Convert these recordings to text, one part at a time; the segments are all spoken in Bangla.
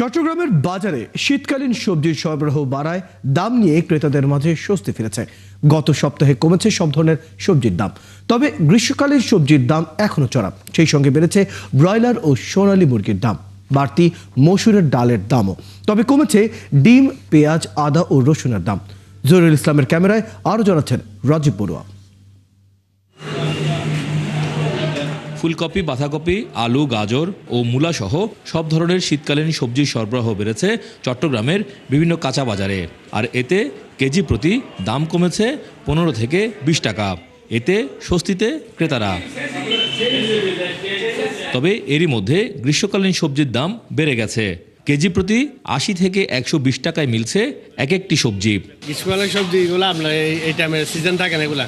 চট্টগ্রামের বাজারে শীতকালীন সবজির সরবরাহ বাড়ায় দাম নিয়ে ক্রেতাদের মাঝে স্বস্তি ফিরেছে। গত সপ্তাহে কমেছে সব ধরনের সবজির দাম, তবে গ্রীষ্মকালীন সবজির দাম এখনো চড়া। সেই সঙ্গে বেড়েছে ব্রয়লার ও সোনালী মুরগির দাম, বাড়তি মসুরের ডালের দামও। তবে কমেছে ডিম, পেঁয়াজ, আদা ও রসুনের দাম। জহিরুল ইসলামের ক্যামেরায় আরও জানাচ্ছেন রাজীব বড়ুয়া। ফুলকপি, বাঁধাকপি, আলু, গাজর ও মূলা সহ সব ধরনের শীতকালীন সবজির সরবরাহ বেড়েছে চট্টগ্রামের বিভিন্ন কাঁচা বাজারে। আর এতে কেজি প্রতি দাম কমেছে 15 থেকে 20 টাকা। এতে স্বস্তিতে ক্রেতারা। তবে এরই মধ্যে গ্রীষ্মকালীন সবজির দাম বেড়ে গেছে। কেজি প্রতি 80 থেকে 120 টাকায় মিলছে এক একটি সবজি। গ্রীষ্মকালীন সবজি এগুলো আপনার এই টাইমের সিজন থাকে না, এগুলা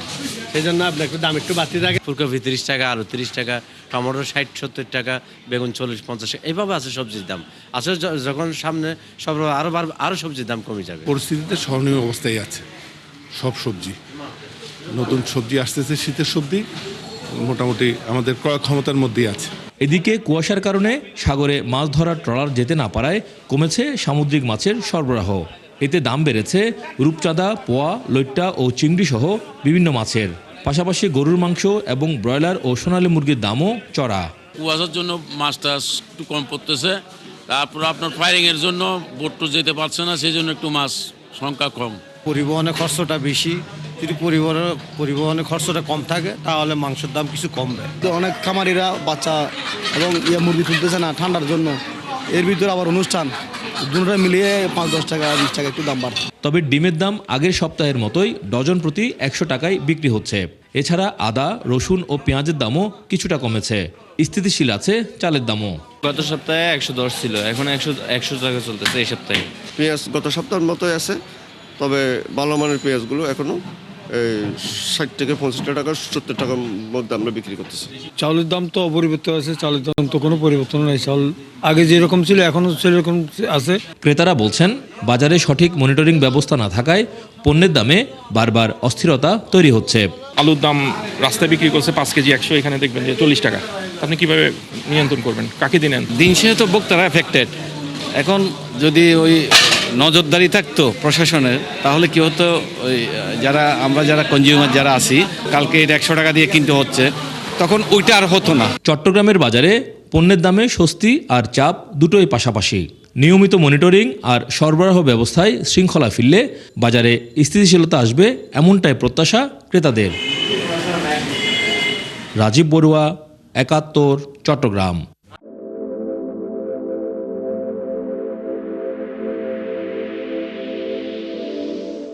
সেই জন্য আপনার একটু দাম একটু বাড়তি থাকে। ফুলকপি 30 টাকা, আলু 30 টাকা, টমেটো 60-70 টাকা, বেগুন 40-50 টাকা, এইভাবে আছে সবজির দাম। আসলে যখন সামনে সব আরো সবজির দাম কমে যাবে। পরিস্থিতিতে সহনীয় অবস্থায় আছে সব সবজি। নতুন সবজি আসতেছে, শীতের সবজি মোটামুটি আমাদের ক্রয় ক্ষমতার মধ্যেই আছে। এদিকে কুয়াশার কারণে সাগরে মাছ ধরার ট্রলার যেতে না পারায় কমেছে সামুদ্রিক মাছের সরবরাহ। এতে দাম বেড়েছে রূপচাঁদা, পোয়া, লইট্টা ও চিংড়ি সহ বিভিন্ন মাছের। পাশাপাশি গরুর মাংস এবং ব্রয়লার ও সোনালী মুরগির দামও চড়া। কুয়াশার জন্য মাছটা একটু কম পড়তেছে, তারপর আপনার ফায়ারিংয়ের জন্য বোট যেতে পারছে না, সেই জন্য একটু মাছ সংখ্যা কম। পরিবহনের খরচটা বেশি, যদি পরিবহনের খরচটা কম থাকে তাহলে মাংসের দাম কিছু কমবে। তো অনেক খামারিরা বাচ্চা এবং মুরগি তুলতেছে না ঠান্ডার জন্য, এর ভিতরে আবার অনুষ্ঠান, দুটোটা মিলিয়ে 5-10 টাকা 20 টাকা একটু দাম বাড়ছে। তবে ডিমের দাম আগের সপ্তাহের মতোই ডজন প্রতি 100 টাকায় বিক্রি হচ্ছে। এছাড়া আদা, রসুন ও পেঁয়াজের দামও কিছুটা কমেছে। স্থিতিশীল আছে চালের দামও। গত সপ্তাহে 110 ছিল, এখন 100 টাকা চলতেছে এই সপ্তাহে। পেঁয়াজ গত সপ্তাহের মতোই আছে, তবে ভালো মানের পেঁয়াজগুলো এখনো 60 থেকে 65 টাকা 70 টাকার মধ্যে আমরা বিক্রি করতেছি। চাউলের দাম তো অপরিবর্তিত আছে, চালের দাম তো কোনো পরিবর্তন নেই। চাউল আগে যেরকম ছিল এখনো সেরকম আছে। ক্রেতারা বলছেন, বাজারে সঠিক মনিটরিং ব্যবস্থা না থাকায় পণ্যের দামে বারবার অস্থিরতা তৈরি হচ্ছে। আলুর দাম রাস্তায় বিক্রি করছে 5 কেজি 100, এখানে দেখবেন যে 40 টাকা। আপনি কিভাবে নিয়ন্ত্রণ করবেন? কাকে দিনেন? দিন শেষে তো ভোক্তারা এফেক্টেড। এখন যদি ওই নজরদারি থাকতো প্রশাসনের, তাহলে কি হতো, ওই যারা কনজিউমার যারা আছি, কালকে এটা 100 টাকা দিয়ে কিনতে হচ্ছে, তখন ওইটা আর হতো না। চট্টগ্রামের বাজারে পণ্যের দামে স্বস্তি আর চাপ দুটোই পাশাপাশি। নিয়মিত মনিটরিং আর সরবরাহ ব্যবস্থায় শৃঙ্খলা ফিরলে বাজারে স্থিতিশীলতা আসবে, এমনটাই প্রত্যাশা ক্রেতাদের। রাজীব বড়ুয়া, 71, চট্টগ্রাম।